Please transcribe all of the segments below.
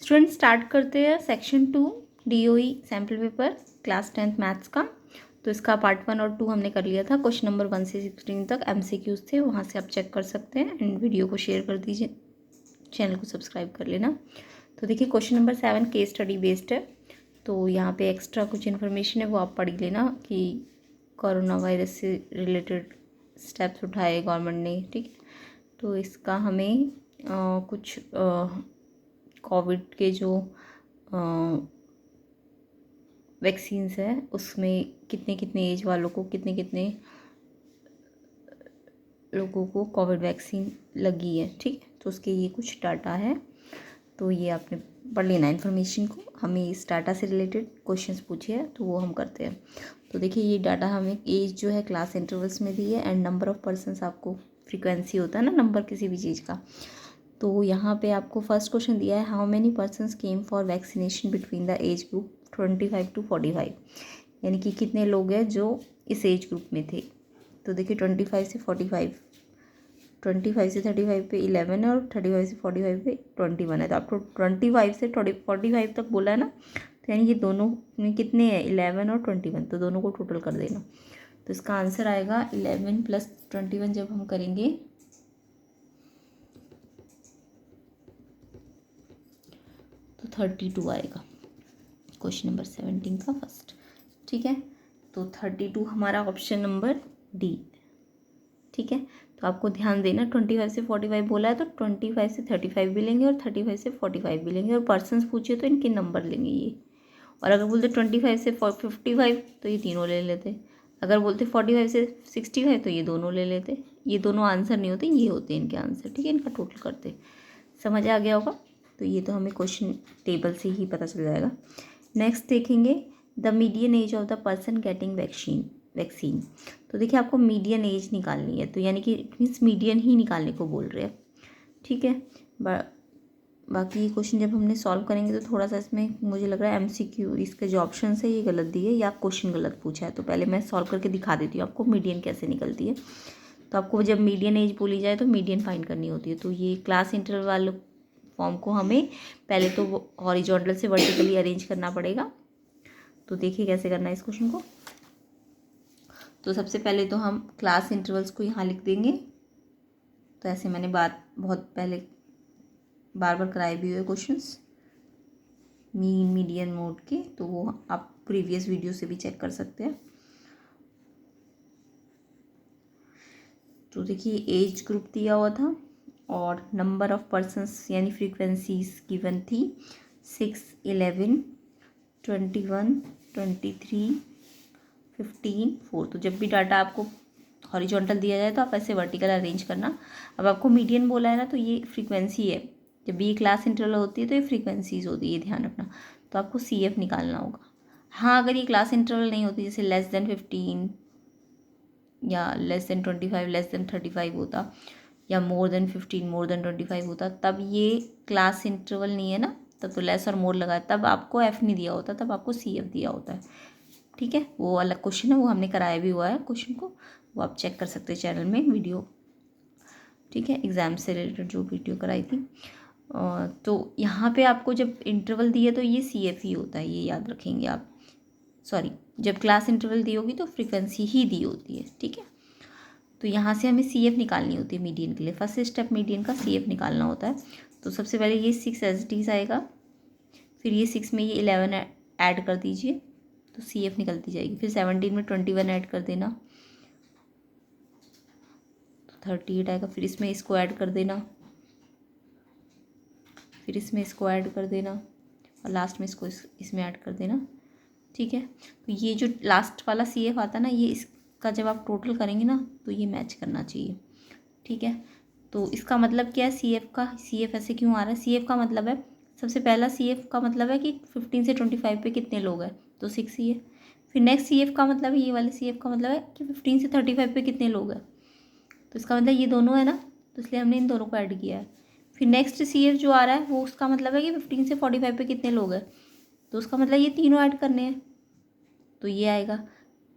Student start करते हैं section 2 DOE sample paper class 10th maths का। तो इसका पार्ट 1 और 2 हमने कर लिया था। क्वेश्चन नंबर 1 से 16 तक MCQs थे, वहाँ से आप चेक कर सकते हैं। एंड वीडियो को शेयर कर दीजिए, चैनल को सब्सक्राइब कर लेना। तो देखिए question number 7 case study based है, तो यहाँ पे एक्स्ट्रा कुछ इन्फॉर्मेशन है वो आप पढ़ लेना कि कोरोना वायरस से रिलेटेड स्टेप्स उठाए गवर्नमेंट ने। ठीक है, तो इसका हमें कुछ कोविड के जो वैक्सीन्स है उसमें कितने कितने एज वालों को कितने कितने लोगों को कोविड वैक्सीन लगी है। ठीक है, तो उसके ये कुछ डाटा है, तो ये आपने पढ़ लेना इन्फॉर्मेशन को। हमें इस डाटा से रिलेटेड क्वेश्चंस पूछे हैं तो वो हम करते हैं। तो देखिए ये डाटा हमें एज जो है क्लास इंटरवल्स में दी है एंड नंबर ऑफ़ पर्सन्स, आपको फ्रीक्वेंसी होता है ना नंबर किसी भी चीज़ का। तो यहाँ पे आपको फर्स्ट क्वेश्चन दिया है, how many persons came for vaccination between the age group 25 to 45, यानी कि कितने लोग हैं जो इस एज ग्रुप में थे। तो देखिए 25 से 45, 25 से 35 पे 11 है और 35 से 45 पे 21 है। तो आपको 25 से 45 तक बोला है ना, तो यानी ये दोनों में कितने हैं 11 और 21, तो दोनों को टोटल कर देना। तो इसका आंसर आएगा 11 + 21 जब हम करेंगे तो 32 आएगा। क्वेश्चन नंबर 17 का फर्स्ट। ठीक है, तो 32 हमारा ऑप्शन नंबर डी। ठीक है, तो आपको ध्यान देना 25 से 45 बोला है तो 25 से 35 भी लेंगे और 35 से 45 भी लेंगे, और पर्सन्स पूछिए तो इनके नंबर लेंगे ये। और अगर बोलते 25 से 55 तो ये तीनों ले लेते। अगर बोलते 45 से 65 तो ये दोनों ले लेते। ये दोनों आंसर नहीं होते, ये होते इनके आंसर। ठीक है, इनका टोटल करते। समझ आ गया होगा। तो ये तो हमें क्वेश्चन टेबल से ही पता चल जाएगा। नेक्स्ट देखेंगे the median age of the person getting vaccine. तो देखिए आपको मीडियन एज निकालनी है, तो यानी कि मीन्स मीडियन ही निकालने को बोल रहे हैं। ठीक है, बाकी क्वेश्चन जब हमने सॉल्व करेंगे तो थोड़ा सा इसमें मुझे लग रहा है MCQ इसके जो ऑप्शन है ये गलत दिए या क्वेश्चन गलत पूछा है। तो पहले मैं सॉल्व करके दिखा देती हूँ आपको मीडियन कैसे निकलती है। तो आपको जब मीडियन एज बोली जाए तो मीडियन फाइंड करनी होती है। तो ये क्लास इंटरवल वाले फॉर्म को हमें पहले तो हॉरिजॉन्टल से वर्टिकली अरेंज करना पड़ेगा। तो देखिए कैसे करना है इस क्वेश्चन को। तो सबसे पहले तो हम क्लास इंटरवल्स को यहाँ लिख देंगे। तो ऐसे मैंने बहुत पहले बार बार कराए भी हुए क्वेश्चंस मीन मीडियन मोड के, तो वो आप प्रीवियस वीडियो से भी चेक कर सकते हैं। तो देखिए एज ग्रुप दिया हुआ था और नंबर ऑफ पर्सन्स यानी फ्रीक्वेंसीज गिवन थी 6, 11, 21, 23, 15, 4। तो जब भी डाटा आपको हॉरिजॉन्टल दिया जाए तो आप ऐसे वर्टिकल अरेंज करना। अब आपको मीडियन बोला है ना, तो ये फ्रीक्वेंसी है। जब भी ये क्लास इंटरवल होती है तो ये फ्रीक्वेंसीज होती है, ये ध्यान रखना। तो आपको CF निकालना होगा। हाँ, अगर ये क्लास इंटरवल नहीं होती, जैसे <15 या <25 <35 होता, या <15 <25 होता, तब ये क्लास इंटरवल नहीं है ना, तब तो लेस और मोर लगा, तब आपको F नहीं दिया होता, तब आपको CF दिया होता है। ठीक है, वो अलग क्वेश्चन है, वो हमने कराया भी हुआ है क्वेश्चन को, वो आप चेक कर सकते हैं चैनल में वीडियो। ठीक है, एग्ज़ाम से रिलेटेड जो वीडियो कराई थी। तो यहाँ पे आपको जब इंटरवल दिए तो ये CF ही होता है, ये याद रखेंगे आप। सॉरी, जब क्लास इंटरवल दी होगी तो फ्रीक्वेंसी ही दी होती है। ठीक है, तो यहाँ से हमें CF निकालनी होती है मीडियन के लिए। फर्स्ट स्टेप मीडियन का CF निकालना होता है। तो सबसे पहले ये 6 एज इट इज़ आएगा, फिर ये 6 में ये 11 ऐड कर दीजिए तो CF निकलती जाएगी। फिर 17 में 21 ऐड कर देना तो 38 आएगा। फिर इसमें इसको ऐड कर देना, फिर इसमें इसको ऐड कर देना और लास्ट में इसको इसमें ऐड कर देना। ठीक है, तो ये जो लास्ट वाला CF आता है ना, ये इसका जब आप टोटल करेंगे ना तो ये मैच करना चाहिए। ठीक है, तो इसका मतलब क्या है CF ऐसे क्यों आ रहा है? CF का मतलब है, सबसे पहला CF का मतलब है कि 15 से 25 पे कितने लोग हैं, तो 6 ही है। फिर नेक्स्ट CF का मतलब है, ये वाले CF का मतलब है कि 15 से 35 पे कितने लोग हैं, तो इसका मतलब ये दोनों है ना, तो इसलिए हमने इन दोनों को ऐड किया है। फिर नेक्स्ट CF जो आ रहा है वो उसका मतलब है कि 15 से 45 पे कितने लोग हैं, तो उसका मतलब ये तीनों ऐड करने हैं, तो ये आएगा।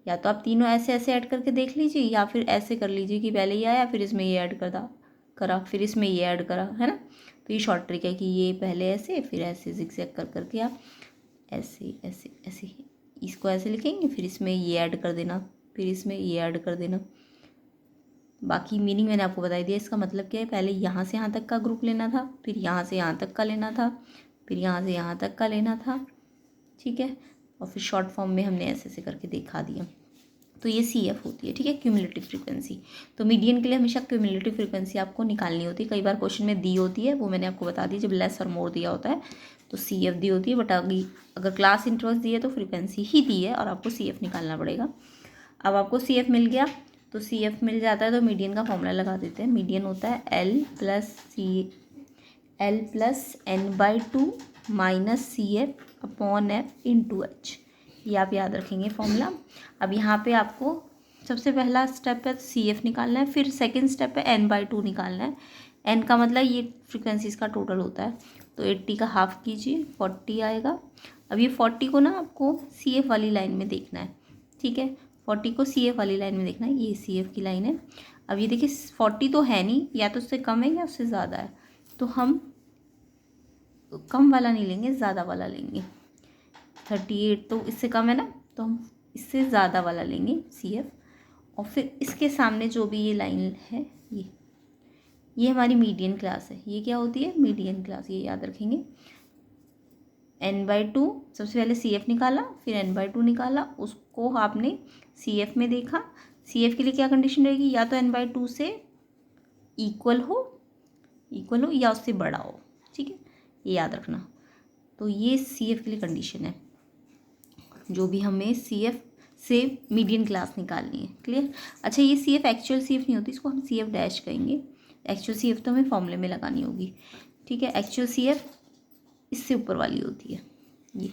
या तो आप तीनों ऐसे ऐसे ऐड करके देख लीजिए, या फिर ऐसे कर लीजिए कि पहले ये आया फिर इसमें ये ऐड करा फिर इसमें ये ऐड करा, है ना। तो ये शॉर्ट ट्रिक है कि ये पहले ऐसे फिर ऐसे जिगजैग कर करके आप ऐसे ऐसे ऐसे इसको ऐसे लिखेंगे, फिर इसमें ये ऐड कर देना, फिर इसमें ये ऐड कर देना। बाकी मीनिंग मैंने आपको बता दिया। इसका मतलब क्या है, पहले यहाँ से यहाँ तक का ग्रुप लेना था, फिर यहाँ से यहाँ तक का लेना था, फिर यहाँ से यहाँ तक का लेना था, ठीक है, और फिर शॉर्ट फॉर्म में हमने ऐसे ऐसे करके दिखा दिया। तो ये CF होती है, ठीक है, क्यूमुलेटिव फ्रीक्वेंसी। तो मीडियन के लिए हमेशा क्यूमुलेटिव फ्रीक्वेंसी आपको निकालनी होती है। कई बार क्वेश्चन में दी होती है, वो मैंने आपको बता दी, जब लेस और मोर दिया होता है तो CF दी होती है, बट अगर क्लास इंटरवल्स दी है तो फ्रीक्वेंसी ही दी है और आपको CF निकालना पड़ेगा। अब आपको CF मिल गया, तो CF मिल जाता है तो मीडियन का फॉर्मूला लगा देते हैं। मीडियन होता है L+N/2 - CF/F/H। ये आप याद रखेंगे फॉर्मूला। अब यहाँ पे आपको सबसे पहला स्टेप है CF निकालना है, फिर सेकंड स्टेप है N/2 निकालना है। N का मतलब ये फ्रिक्वेंसीज का टोटल होता है, तो 80 का हाफ कीजिए 40 आएगा। अब ये 40 को ना आपको CF वाली लाइन में देखना है, ठीक है, 40 को CF वाली लाइन में देखना है, ये CF की लाइन है। अब ये देखिए 40 तो है नहीं, या तो उससे कम है या उससे ज़्यादा है, तो हम कम वाला नहीं लेंगे, ज़्यादा वाला लेंगे। 38 तो इससे कम है ना, तो हम इससे ज़्यादा वाला लेंगे CF। और फिर इसके सामने जो भी ये लाइन है, ये हमारी मीडियन क्लास है। ये क्या होती है, मीडियन क्लास, ये याद रखेंगे। N/2 सबसे पहले CF निकाला, फिर N/2 निकाला, उसको आपने CF में देखा। CF के लिए क्या कंडीशन रहेगी, या तो N/2 से इक्वल हो या उससे बड़ा हो, ठीक है, ये याद रखना। तो ये CF के लिए कंडीशन है, जो भी हमें CF से मीडियन क्लास निकालनी है। क्लियर। अच्छा, ये CF एक्चुअल CF नहीं होती, इसको हम CF डैश कहेंगे। एक्चुअल CF तो हमें फॉर्मूले में लगानी होगी, ठीक है। एक्चुअल CF इससे ऊपर वाली होती है ये।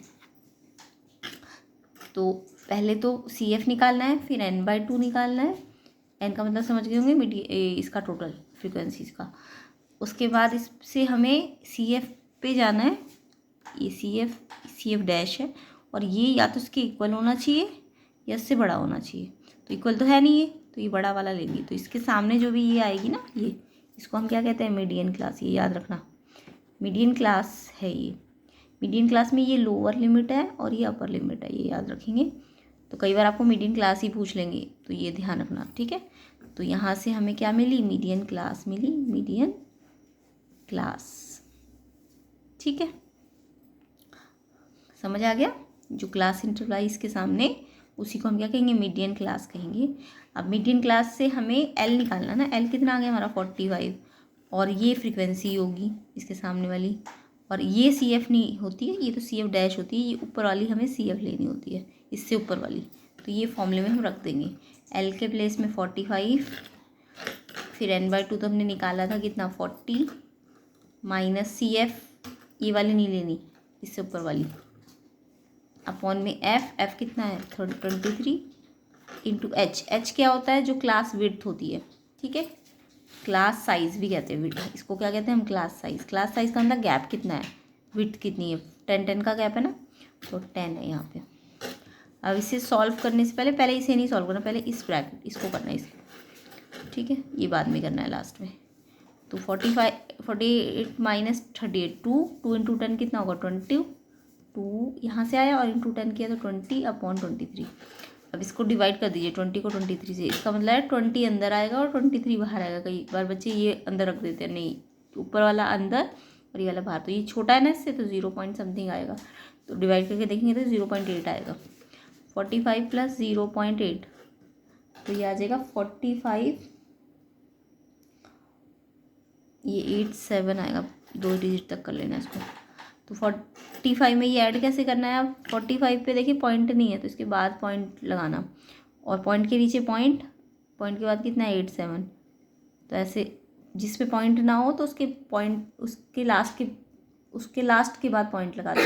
तो पहले तो CF निकालना है, फिर N/2 निकालना है। N का मतलब समझ गए होंगे, इसका टोटल फ्रिक्वेंसीज का। उसके बाद इससे हमें CF पे जाना है, ये CF डैश है, और ये या तो इसके इक्वल होना चाहिए या इससे बड़ा होना चाहिए। तो इक्वल तो है नहीं ये, तो ये बड़ा वाला लेंगे। तो इसके सामने जो भी ये आएगी ना, ये इसको हम क्या कहते हैं, मीडियन क्लास। ये याद रखना, मीडियन क्लास है ये। मीडियन क्लास में ये लोअर लिमिट है और ये अपर लिमिट है, ये याद रखेंगे। तो कई बार आपको मीडियन क्लास ही पूछ लेंगे, तो ये ध्यान रखना, ठीक है। तो यहाँ से हमें क्या मिली, मीडियन क्लास मिली, मीडियन क्लास, ठीक है, समझ आ गया। जो क्लास इंटरवल के सामने, उसी को हम क्या कहेंगे, मीडियन क्लास कहेंगे। अब मीडियन क्लास से हमें L निकालना ना। L कितना आ गया हमारा 45, और ये फ्रीक्वेंसी होगी इसके सामने वाली, और ये CF नहीं होती है, ये तो CF डैश होती है। ये ऊपर वाली हमें CF लेनी होती है, इससे ऊपर वाली। तो ये फॉर्मूले में हम रख देंगे, L के प्लेस में 45, फिर N/2 तो हमने निकाला था कितना 40 माइनस CF, ये वाली नहीं लेनी, इससे ऊपर वाली, अपॉन में F कितना है 23 इंटू H क्या होता है, जो क्लास विड्थ होती है, ठीक है। क्लास साइज भी कहते हैं विड्थ, इसको क्या कहते हैं हम, क्लास साइज। क्लास साइज का मतलब गैप कितना है, विड्थ कितनी है, 10 का गैप है ना, तो 10 है यहाँ पे। अब इसे सॉल्व करने से पहले इसे नहीं सॉल्व करना, पहले इस ब्रैकेट इसको करना है इसको, ठीक है, ये बाद में करना है लास्ट में। तो 48 माइनस 38, 2 इंटू 10 कितना होगा 20, 2 यहाँ से आया और इंटू 10 किया तो 20/23। अब इसको डिवाइड कर दीजिए 20 को 23 से, इसका मतलब है 20 अंदर आएगा और 23 बाहर आएगा। कई बार बच्चे ये अंदर रख देते हैं, नहीं, ऊपर वाला अंदर और ये वाला बाहर। तो ये छोटा है ना इससे, तो 0 पॉइंट समथिंग आएगा, तो डिवाइड करके देखेंगे तो 0.8 आएगा। 45 प्लस 0.8, तो ये आ जाएगा 45, ये 87 आएगा, 2 डिजिट तक कर लेना इसको। तो 45 में ये ऐड कैसे करना है, अब 45 पे देखिए पॉइंट नहीं है, तो इसके बाद पॉइंट लगाना, और पॉइंट के नीचे पॉइंट के बाद कितना है 87। तो ऐसे जिस पे पॉइंट ना हो तो उसके लास्ट के बाद पॉइंट लगा दो,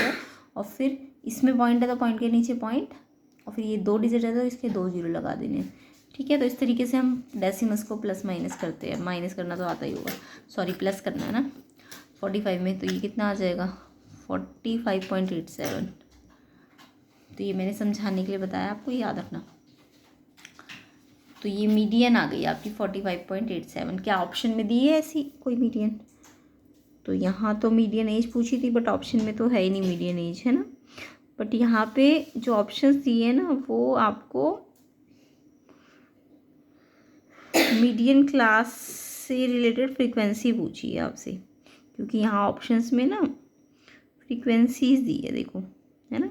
और फिर इसमें पॉइंट है तो पॉइंट के नीचे पॉइंट, और फिर ये 2 डिजिट है तो इसके 2 जीरो लगा देने, ठीक है। तो इस तरीके से हम डेसिमल्स को प्लस माइनस करते हैं। माइनस करना तो आता ही होगा, सॉरी प्लस करना है ना 45 में, तो ये कितना आ जाएगा 45.87। तो ये मैंने समझाने के लिए बताया, आपको याद रखना। तो ये मीडियन आ गई आपकी 45.87। क्या ऑप्शन में दी है ऐसी कोई मीडियन, तो यहाँ तो मीडियन एज पूछी थी, बट ऑप्शन में तो है ही नहीं मीडियन एज, है ना। बट यहाँ पे जो ऑप्शंस दिए हैं ना, वो आपको मीडियन क्लास से रिलेटेड फ्रीक्वेंसी पूछी है आपसे, क्योंकि यहाँ ऑप्शंस में ना फ्रीक्वेंसीज दी है, देखो, है ना,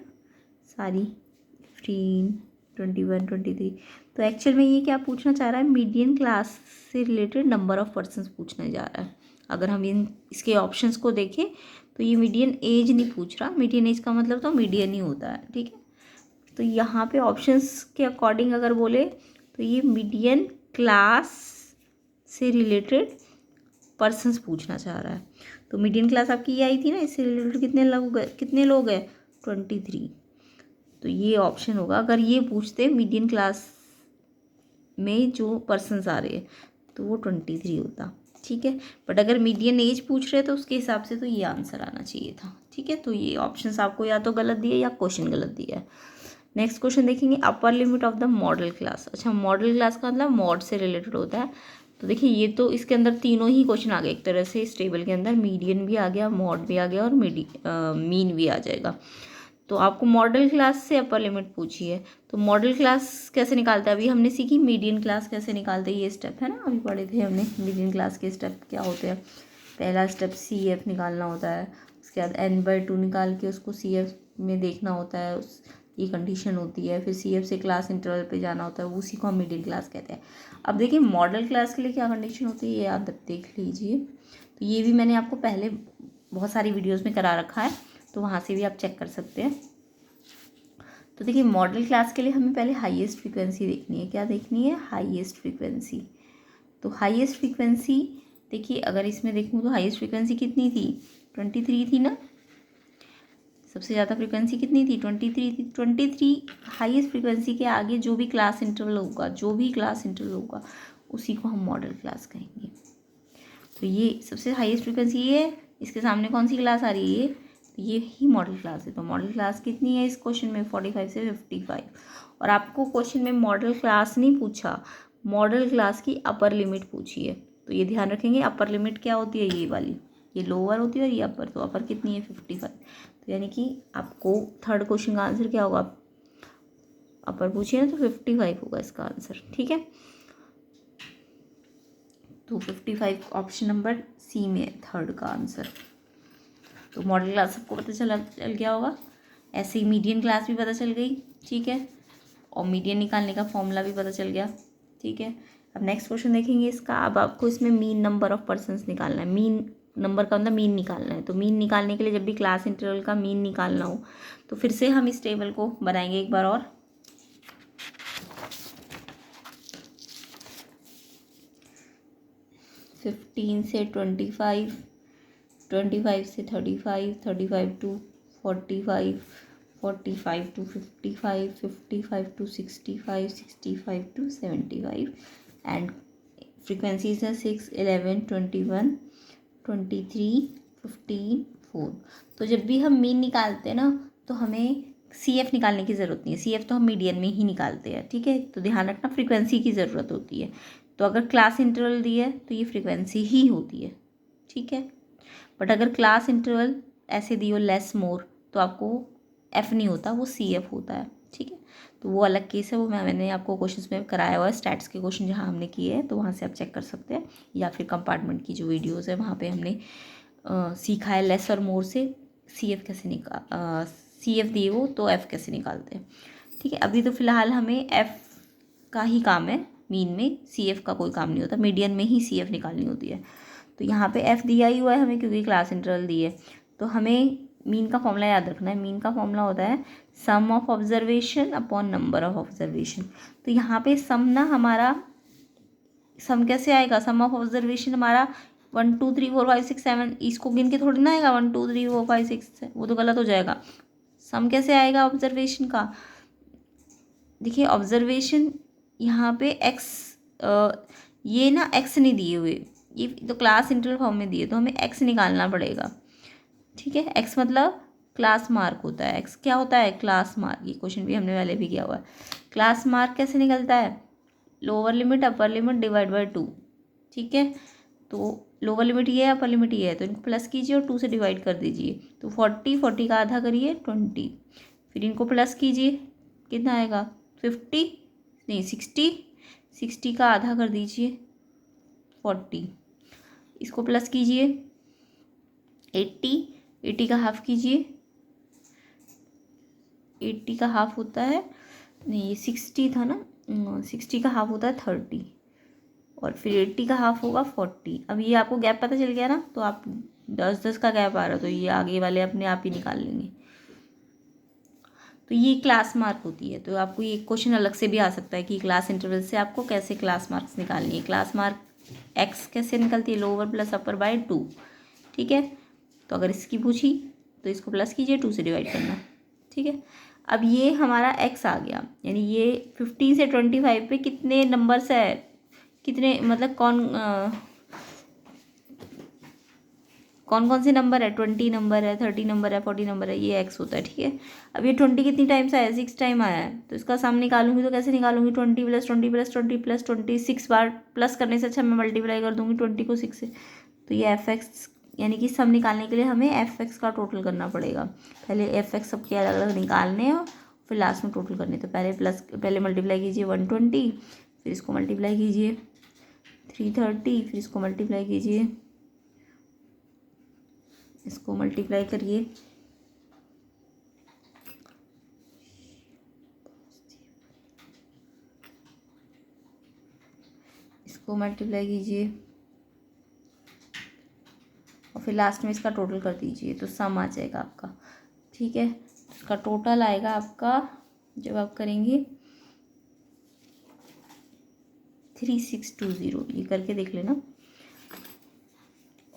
सारी 15, 21, 23। तो एक्चुअल में ये क्या पूछना चाह रहा है, मीडियन क्लास से रिलेटेड नंबर ऑफ पर्सन्स पूछने जा रहा है। अगर हम इसके ऑप्शंस को देखें तो ये मीडियन एज नहीं पूछ रहा, मीडियन एज का मतलब तो मीडियन ही होता है, ठीक है। तो यहाँ पे ऑप्शंस के अकॉर्डिंग अगर बोले तो ये मीडियन क्लास से रिलेटेड पर्सन्स पूछना चाह रहा है। तो मीडियन क्लास आपकी ये आई थी ना, इससे रिलेटेड कितने लोग हैं 23। तो ये ऑप्शन होगा। अगर ये पूछते मीडियन क्लास में जो पर्सन्स आ रहे हैं तो वो 23 होता, ठीक है। बट अगर मीडियन एज पूछ रहे तो उसके हिसाब से तो ये आंसर आना चाहिए था, ठीक है। तो ये ऑप्शंस आपको या तो गलत दिए या क्वेश्चन गलत दिया है। नेक्स्ट क्वेश्चन देखेंगे, upper limit of the model class. अच्छा, मॉडल क्लास का मतलब मॉड से रिलेटेड होता है। तो देखिए ये तो इसके अंदर तीनों ही क्वेश्चन आ गए एक तरह से। इस टेबल के अंदर मीडियन भी आ गया, मॉड भी आ गया और मीन भी आ जाएगा। तो आपको मॉडल क्लास से अपर लिमिट पूछी है, तो मॉडल क्लास कैसे निकालते हैं अभी हमने सीखी, मीडियन क्लास कैसे निकालते हैं, ये स्टेप है ना, अभी पढ़े थे हमने मीडियन क्लास के स्टेप क्या होते हैं। पहला स्टेप CF निकालना होता है, उसके बाद n/2 निकाल के उसको CF में देखना होता है, ये कंडीशन होती है। फिर CF से क्लास इंटरवल पे जाना होता है, उसी को हम मीडियन क्लास कहते हैं। अब देखिए मॉडल क्लास के लिए क्या कंडीशन होती है, ये आप देख लीजिए। तो ये भी मैंने आपको पहले बहुत सारी वीडियोज़ में करा रखा है, तो वहाँ से भी आप चेक कर सकते हैं। तो देखिए मॉडल क्लास के लिए हमें पहले हाईएस्ट फ्रीक्वेंसी देखनी है। क्या देखनी है, हाईएस्ट फ्रीक्वेंसी। तो हाईएस्ट फ्रीक्वेंसी देखिए, अगर इसमें देखूँ तो हाईएस्ट फ्रीक्वेंसी कितनी थी, 23 थी ना। सबसे ज़्यादा फ्रीक्वेंसी कितनी थी, 23 थी। 23 हाईएस्ट फ्रीक्वेंसी के आगे जो भी क्लास इंटरवल होगा उसी को हम मॉडल क्लास कहेंगे। तो ये सबसे हाईएस्ट फ्रीक्वेंसी ये है, इसके सामने कौन सी क्लास आ रही है, ये ही मॉडल क्लास है। तो मॉडल क्लास कितनी है इस क्वेश्चन में, 45 से 55। और आपको क्वेश्चन में मॉडल क्लास नहीं पूछा, मॉडल क्लास की अपर लिमिट पूछी है। तो ये ध्यान रखेंगे, अपर लिमिट क्या होती है, ये वाली, ये लोअर होती है और ये अपर। तो अपर कितनी है, 55। तो यानी कि आपको थर्ड क्वेश्चन का आंसर क्या होगा, अपर पूछिए ना, तो 55 होगा इसका आंसर, ठीक है। तो 55 ऑप्शन नंबर C में है थर्ड का आंसर। तो मॉडल क्लास सबको पता चल गया होगा, ऐसे ही मीडियन क्लास भी पता चल गई, ठीक है। और मीडियन निकालने का फॉर्मूला भी पता चल गया, ठीक है। अब नेक्स्ट क्वेश्चन देखेंगे इसका। अब आपको इसमें मीन नंबर ऑफ पर्सन्स निकालना है। मीन नंबर का मतलब मीन निकालना है। तो मीन निकालने के लिए जब भी क्लास इंटरवल का मीन निकालना हो तो फिर से हम इस टेबल को बनाएंगे एक बार और। फिफ्टीन से 25, 25 से 35, 35 to 45, 45 to 55, 55 to 65, 65 to 75 and frequencies है 6, 11, 21, 23, 15, 4। तो जब भी हम मीन निकालते हैं ना तो हमें CF निकालने की ज़रूरत नहीं है। CF तो हम मीडियन में ही निकालते हैं, ठीक है। तो ध्यान रखना फ्रीक्वेंसी की ज़रूरत होती है। तो अगर क्लास इंटरवल दी है तो ये फ्रीक्वेंसी ही होती है, ठीक है। बट अगर क्लास इंटरवल ऐसे दी हो लेस मोर तो आपको F नहीं होता, वो CF होता है, ठीक है। तो वो अलग केस है, वो मैंने आपको क्वेश्चंस में कराया हुआ है, स्टैट्स के क्वेश्चन जहाँ हमने किए हैं, तो वहाँ से आप चेक कर सकते हैं। या फिर कंपार्टमेंट की जो वीडियोज़ है वहाँ पे हमने सीखा है लेस और मोर से CF कैसे CF दिए हो तो F कैसे निकालते हैं, ठीक है। अभी तो फिलहाल हमें F का ही काम है, मीन में CF का कोई काम नहीं होता, मीडियन में ही CF निकालनी होती है। तो यहाँ पे F दिया ही हुआ है हमें क्योंकि क्लास इंटरवल दी है। तो हमें मीन का फॉर्मूला याद रखना है। मीन का फॉर्मूला होता है sum of observation upon number of observation. तो यहाँ पे सम ना हमारा, सम कैसे आएगा, सम ऑफ ऑब्जर्वेशन हमारा 1 2 3 4 5 6 7, इसको गिन के थोड़ी ना आएगा 1 2 3 4 5 6, वो तो गलत हो जाएगा। सम कैसे आएगा ऑब्जर्वेशन का, देखिए ऑब्जर्वेशन यहाँ पे x, ये ना x नहीं दिए हुए, ये तो क्लास इंटरवल फॉर्म में दिए, तो हमें x निकालना पड़ेगा, ठीक है। x मतलब क्लास मार्क होता है। x क्या होता है, क्लास मार्क। ये क्वेश्चन भी हमने पहले भी किया हुआ है। क्लास मार्क कैसे निकलता है, lower limit upper limit divide by 2, ठीक है। तो लोअर लिमिट ये है, अपर लिमिट ये है, तो इनको प्लस कीजिए और 2 से डिवाइड कर दीजिए। तो 40 का आधा करिए 20, फिर इनको प्लस कीजिए, कितना आएगा 50 नहीं 60 का आधा कर दीजिए 40, इसको प्लस कीजिए 80 का हाफ कीजिए, 80 का हाफ होता है, नहीं ये 60 था ना, 60 का हाफ होता है 30, और फिर 80 का हाफ होगा 40। अब ये आपको गैप पता चल गया ना, तो आप 10 का गैप आ रहा है, तो ये आगे वाले अपने आप ही निकाल लेंगे। तो ये क्लास मार्क होती है। तो आपको ये क्वेश्चन अलग से भी आ सकता है कि क्लास इंटरवल से आपको कैसे क्लास मार्क्स निकालनी है। क्लास मार्क एक्स कैसे निकलती है, लोअर प्लस अपर बाय 2, ठीक है। तो अगर इसकी पूछी तो इसको प्लस कीजिए, 2 से डिवाइड करना, ठीक है। अब ये हमारा एक्स आ गया, यानी ये 15 से 25 पे कितने नंबर्स है, कितने मतलब कौन कौन से नंबर है, 20 नंबर है, 30 नंबर है, 40 नंबर है, ये एक्स होता है, ठीक है। अब ये 20 कितनी टाइम्स आया है, 6 टाइम आया है, तो इसका सम निकालूंगी तो कैसे निकालूंगी, 20 + 20 + 20 + 20, 6 बार प्लस करने से अच्छा मैं मल्टीप्लाई कर दूंगी 20 को 6 से। तो ये एफ एक्स, यानी कि सम निकालने के लिए हमें एफ एक्स का टोटल करना पड़ेगा। पहले एफ एक्स सबके अलग अलग निकालने हैं, फिर लास्ट में टोटल करने। तो पहले मल्टीप्लाई कीजिए 120, फिर इसको मल्टीप्लाई कीजिए 330, फिर इसको मल्टीप्लाई कीजिए, इसको मल्टीप्लाई करिए, इसको मल्टीप्लाई कीजिए, और फिर लास्ट में इसका टोटल कर दीजिए, तो सम आ जाएगा आपका, ठीक है। इसका टोटल आएगा आपका, जब आप करेंगे 3620, ये करके देख लेना।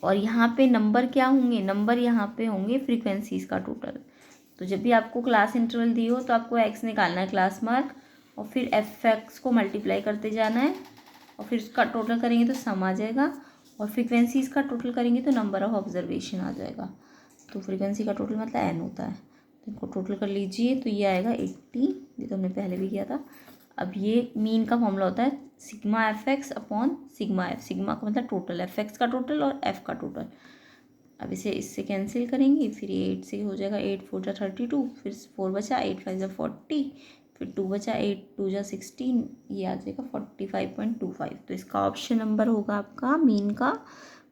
और यहाँ पे नंबर क्या होंगे, नंबर यहाँ पे होंगे फ्रीक्वेंसीज का टोटल। तो जब भी आपको क्लास इंटरवल दी हो तो आपको एक्स निकालना है क्लास मार्क, और फिर एफ एक्स को मल्टीप्लाई करते जाना है, और फिर उसका टोटल करेंगे तो सम आ जाएगा, और फ्रीक्वेंसीज का टोटल करेंगे तो नंबर ऑफ ऑब्जर्वेशन आ जाएगा। तो फ्रीक्वेंसी का टोटल मतलब एन होता है, तो इनको टोटल कर लीजिए, तो ये आएगा 80, ये तो हमने पहले भी किया था। अब ये मीन का फॉर्मूला होता है sigma F x upon sigma F, sigma का मतलब टोटल, एफ एक्स का टोटल और एफ का टोटल। अब इसे इससे कैंसिल करेंगे, फिर ये 8 से हो जाएगा, 8 4 = 32, फिर 4 बचा, 8 5 = 40, फिर 2 बचा, 8 2 = 16, ये आ जाएगा 45.25। तो इसका ऑप्शन नंबर होगा आपका मीन का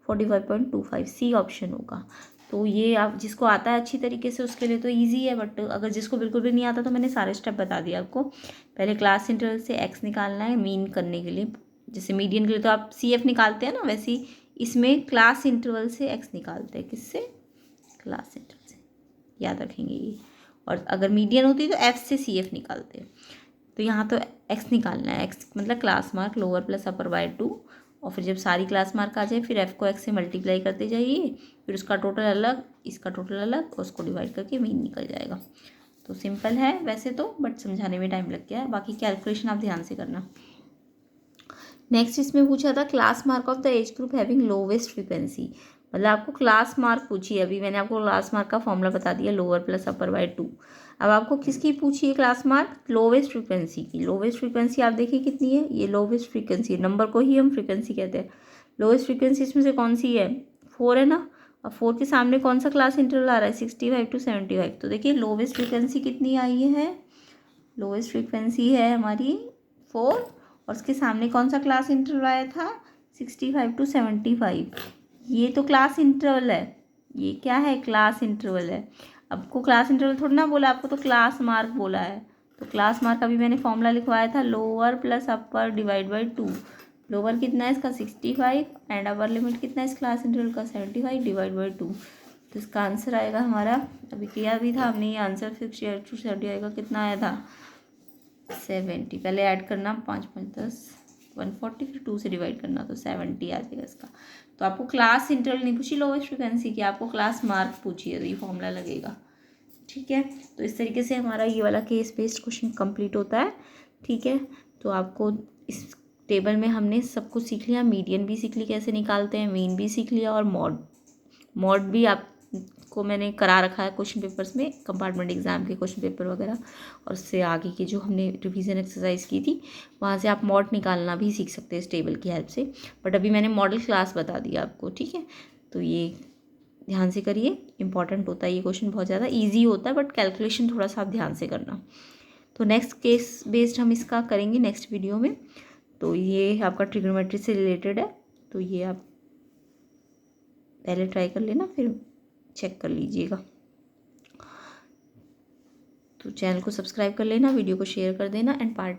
45.25, सी ऑप्शन होगा। तो ये आप जिसको आता है अच्छी तरीके से उसके लिए तो इजी है, बट अगर जिसको बिल्कुल भी नहीं आता तो मैंने सारे स्टेप बता दिया आपको। पहले क्लास इंटरवल से एक्स निकालना है मीन करने के लिए, जैसे मीडियन के लिए तो आप सी एफ निकालते हैं ना, वैसे ही इसमें क्लास इंटरवल से एक्स निकालते हैं, किससे, क्लास इंटरवल से, याद रखेंगे ये। और अगर मीडियन होती तो एफ से सी एफ निकालते हैं। तो यहाँ तो एक्स निकालना है, एक्स मतलब class mark lower plus upper by 2, और फिर जब सारी क्लास मार्क आ जाए फिर एफ को एक्स से मल्टीप्लाई करते जाइए, फिर उसका टोटल अलग, इसका टोटल अलग, और उसको डिवाइड करके मीन निकल जाएगा। तो सिंपल है वैसे तो, बट समझाने में टाइम लग गया है, बाकी कैलकुलेशन आप ध्यान से करना। नेक्स्ट इसमें पूछा था class mark of the age group having lowest frequency, मतलब आपको क्लास मार्क पूछी है। अभी मैंने आपको क्लास मार्क का फॉर्मूला बता दिया, लोअर प्लस अपर बाय 2। अब आपको किसकी पूछी है क्लास मार्क, लोवेस्ट फ्रीक्वेंसी की। लोवेस्ट फ्रीक्वेंसी आप देखिए कितनी है, ये लोवेस्ट फ्रीक्वेंसी, नंबर को ही हम फ्रीक्वेंसी कहते हैं। लोवेस्ट फ्रीक्वेंसी इसमें से कौन सी है, 4 है ना, और 4 के सामने कौन सा क्लास इंटरवल आ रहा है, 65 to 75। तो देखिए लोवेस्ट फ्रीक्वेंसी कितनी आई है, लोवेस्ट फ्रीक्वेंसी है हमारी 4, और उसके सामने कौन सा क्लास इंटरवल आया था, 65 to 75। ये तो क्लास इंटरवल है, ये क्या है, क्लास इंटरवल है। आपको क्लास इंटरवल थोड़ा ना बोला, आपको तो क्लास मार्क बोला है। तो क्लास मार्क अभी मैंने फॉर्मूला लिखवाया था, lower plus upper divide by 2। Lower कितना है इसका 65, एंड अपर लिमिट कितना है इस क्लास इंटरवल का 75 डिवाइड बाई 2। तो इसका आंसर आएगा हमारा, अभी किया भी था हमने ये आंसर, फिक्स टू 70 आएगा, कितना आया था 70। पहले ऐड करना 5 5 10 140, फिर 2 से डिवाइड करना, तो 70 आ जाएगा इसका। तो आपको क्लास इंटरवल नहीं पूछी लोवेस्ट फ्रीक्वेंसी की, आपको क्लास मार्क पूछी है, तो ये फॉर्मूला लगेगा, ठीक है। तो इस तरीके से हमारा ये वाला केस बेस्ड क्वेश्चन कंप्लीट होता है, ठीक है। तो आपको इस टेबल में हमने सब कुछ सीख लिया, मीडियन भी सीख ली कैसे निकालते हैं, मीन भी सीख लिया, और मॉड भी आपको को मैंने करा रखा है क्वेश्चन पेपर्स में, कंपार्टमेंट एग्जाम के क्वेश्चन पेपर वगैरह, और उससे आगे की जो हमने रिवीजन एक्सरसाइज की थी वहाँ से आप मॉड निकालना भी सीख सकते हैं इस टेबल की हेल्प से। बट अभी मैंने मॉडल क्लास बता दिया आपको, ठीक है। तो ये ध्यान से करिए, इंपॉर्टेंट होता है ये क्वेश्चन, बहुत ज़्यादा ईजी होता है बट कैलकुलेशन थोड़ा सा आप ध्यान से करना। तो नेक्स्ट केस बेस्ड हम इसका करेंगे नेक्स्ट वीडियो में। तो ये आपका ट्रिग्नोमेट्री से रिलेटेड है, तो ये आप पहले ट्राई कर लेना फिर चेक कर लीजिएगा। तो चैनल को सब्सक्राइब कर लेना, वीडियो को शेयर कर देना, एंड पार्ट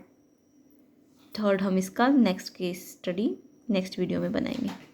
3 हम इसका next case study next video में बनाएंगे।